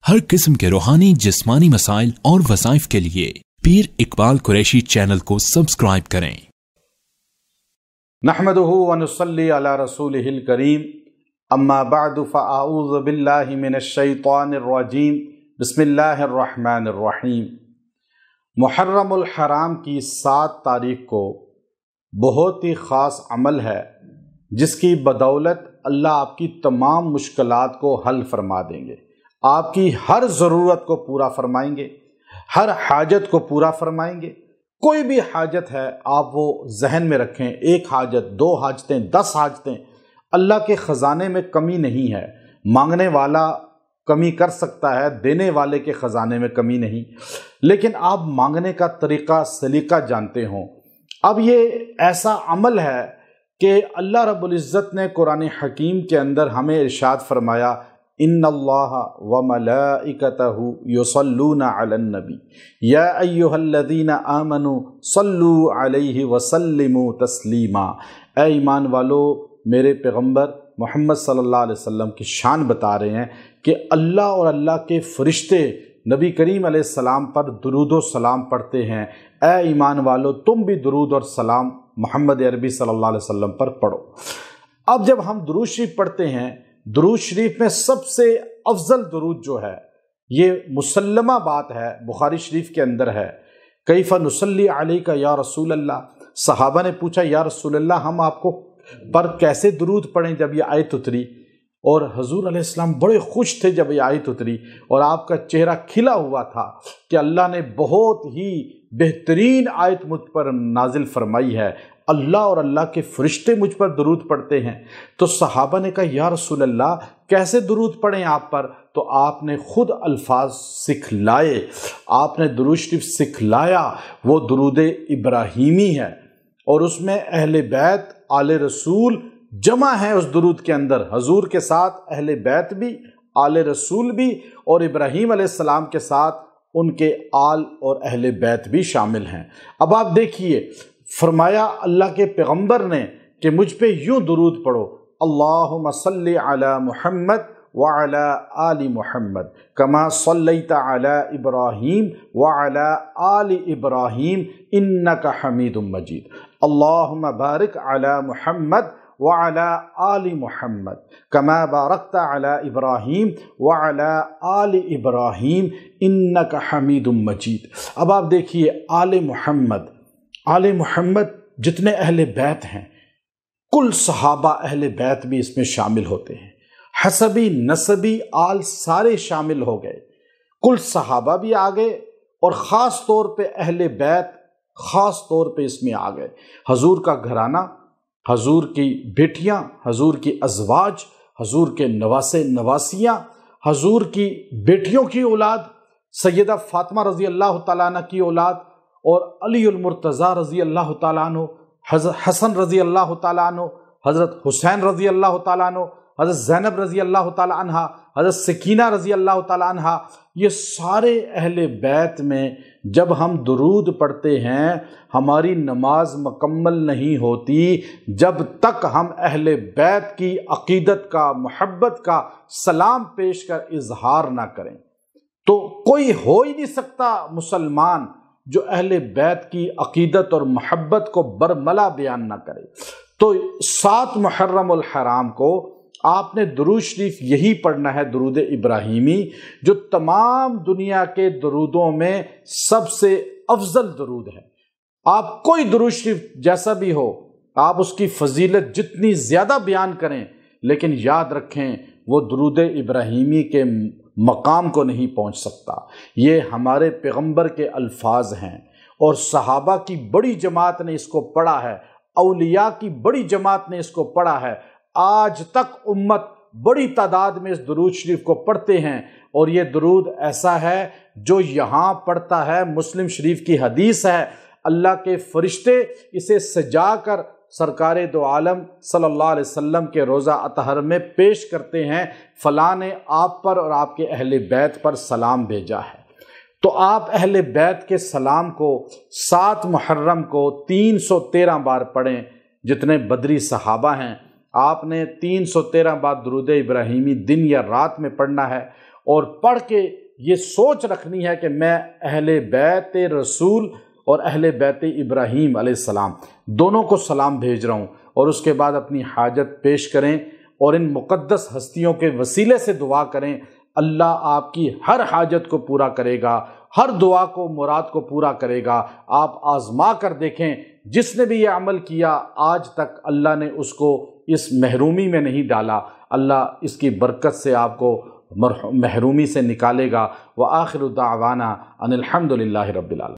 हर किस्म के रूहानी जिस्मानी मसाइल और वज़ाइफ के लिए पीर इकबाल कुरैशी चैनल को सब्सक्राइब करें। नहमदुहु व नुसल्ली अला रसूलिहिल करीम, अम्मा बअदु फ़अऊज़ु बिल्लाहि मिनश शैतानिर रजीम, बिस्मिल्लाहिर रहमानिर रहीम। मुहर्रमुल हराम की 7 तारीख को बहुत ही ख़ास अमल है जिसकी बदौलत अल्लाह आपकी तमाम मुश्किलात को हल फरमा देंगे, आपकी हर ज़रूरत को पूरा फरमाएंगे, हर हाजत को पूरा फरमाएंगे। कोई भी हाजत है आप वो जहन में रखें, 1 हाजत, 2 हाजतें, 10 हाजतें, अल्लाह के ख़जाने में कमी नहीं है। मांगने वाला कमी कर सकता है, देने वाले के ख़जाने में कमी नहीं, लेकिन आप मांगने का तरीक़ा सलीका जानते हों। अब ये ऐसा अमल है कि अल्लाह रब्बुल इज़्ज़त ने कुरान हकीम के अंदर हमें इरशाद फरमाया, इन्नल्लाह व मलाइकतहु युसल्लूना अलन नबी या अय्युहल्लज़ीना आमनू सल्लू अलैहि व सल्लिमू तस्लीमा। ऐ ईमान वालो, मेरे पैगम्बर मोहम्मद सल्लल्लाहु अलैहि वसल्लम की शान बता रहे हैं कि अल्लाह और अल्लाह के फ़रिश्ते नबी करीम अलैहिस्सलाम पर दुरूद और सलाम पढ़ते हैं। ऐ ईमान वालो, तुम भी दुरूद और सलाम मोहम्मद अरबी सल्लल्लाहु अलैहि वसल्लम पर पढ़ो। अब जब हम दुरूद शरीफ पढ़ते हैं, दुरूद शरीफ में सबसे अफजल दुरूद जो है, ये मुसल्लमा बात है, बुखारी शरीफ के अंदर है। कैफ़ा नुसल्ली अलैका या रसूल अल्लाह। सहाबा ने पूछा, या रसूल अल्लाह, हम आपको पर कैसे दुरूद पढ़ें जब ये आयत उतरी? और हजूर अलैहिस्सलाम बड़े खुश थे जब ये आयत उतरी और आपका चेहरा खिला हुआ था कि अल्लाह ने बहुत ही बेहतरीन आयत मुझ पर नाजिल फरमाई है, अल्लाह और अल्लाह के फरिश्ते मुझ पर दुरूद पढ़ते हैं। तो सहाबा ने कहा, या रसूल अल्लाह, कैसे दुरूद पढ़ें आप पर? तो आपने खुद अल्फाज सिखलाए, आपने दुरूद शरीफ सिखलाया। वो दुरूद इब्राहीमी है और उसमें अहले बैत आले रसूल जमा है। उस दुरूद के अंदर हजूर के साथ अहले बैत भी, आले रसूल भी, और इब्राहीम अलैहिस्सलाम के साथ उनके आल और अहले बैत भी शामिल हैं। अब आप देखिए, फरमाया अल्लाह के पैगंबर ने कि मुझ पे यूं दुरूद पढ़ो, अल्लाहुम्मा सल्ली अला मुहम्मद व अला आलि मुहम्मद कमा सल्लैता अला इब्राहीम व अला आलि इब्राहीम इन्नका हमीदुम मजीद। अल्लाहुम्मा बारिक अला मुहम्मद व अला आलि मुहम्मद कमा बारकता अला इब्राहीम व अला आलि इब्राहीम इन्नका हमीदुम मजीद। अब आप देखिए, आले मुहम्मद जितने अहले बैत हैं, कुल सहाबा अहले बैत भी इसमें शामिल होते हैं, हसबी नसबी आल सारे शामिल हो गए, कुल सहाबा भी आ गए और ख़ास तौर पे अहले बैत ख़ास तौर पे इसमें आ गए। हजूर का घराना, हजूर की बेटियां, हजूर की अज़वाज, हजूर के नवासे नवासियां, हजूर की बेटियों की औलाद, सैयदा फातिमा रज़ी अल्लाह तआला अन्हा की औलाद, और अलीउल मुर्तज़ा रज़ी अल्लाह तआला अन्हु, हसन रज़ी अल्लाह तआला अन्हु, हज़रत हुसैन रज़ी अल्लाह तआला अन्हु, हज़रत ज़ैनब रज़ी अल्लाह तआला अन्हा, हज़रत सकीना रज़ी अल्लाह तआला अन्हा, ये सारे अहले बैत में जब हम दुरूद पढ़ते हैं, हमारी नमाज मुकम्मल नहीं होती जब तक हम अहले बैत की अक़ीदत का, मोहब्बत का सलाम पेश कर इजहार ना करें। तो कोई हो ही नहीं सकता मुसलमान जो अहले बैत की अक़ीदत और मोहब्बत को बरमला बयान ना करे। तो 7 मुहर्रमुल हराम को आपने दुरूद शरीफ यही पढ़ना है, दुरूद इब्राहीमी, जो तमाम दुनिया के दुरूदों में सबसे अफजल दुरूद है। आप कोई दुरूद शरीफ जैसा भी हो, आप उसकी फजीलत जितनी ज़्यादा बयान करें, लेकिन याद रखें वो दुरूद इब्राहीमी के मकाम को नहीं पहुंच सकता। ये हमारे पैगंबर के अल्फाज हैं और सहाबा की बड़ी जमात ने इसको पढ़ा है, औलिया की बड़ी जमात ने इसको पढ़ा है। आज तक उम्मत बड़ी तादाद में इस दुरूद शरीफ को पढ़ते हैं और ये दुरूद ऐसा है जो यहाँ पढ़ता है, मुस्लिम शरीफ की हदीस है, अल्लाह के फरिश्ते इसे सजा कर सरकारे दो आलम सल्लल्लाहु अलैहि वसल्लम के रोज़ा अतहर में पेश करते हैं, फ़लाँ ने आप पर और आपके अहले बैत पर सलाम भेजा है। तो आप अहले बैत के सलाम को 7 मुहर्रम को 313 बार पढ़ें। जितने बदरी सहाबा हैं, आपने 313 बार दुरूद इब्राहीमी दिन या रात में पढ़ना है اور پڑھ کے یہ سوچ رکھنی ہے کہ میں اہل بیت رسول اور اہل بیت ابراہیم علیہ السلام دونوں کو سلام بھیج رہا ہوں، اور اس کے بعد اپنی حاجت پیش کریں اور ان مقدس ہستیوں کے وسیلے سے دعا کریں۔ اللہ آپ کی ہر حاجت کو پورا کرے گا، ہر دعا کو مراد کو پورا کرے گا۔ آپ آزما کر دیکھیں، جس نے بھی یہ عمل کیا آج تک اللہ نے اس کو اس محرومی میں نہیں ڈالا، اللہ اس کی برکت سے آپ کو محرومی سے نکالے گا۔ وآخر دعوانا ان الحمد للہ رب العالمین۔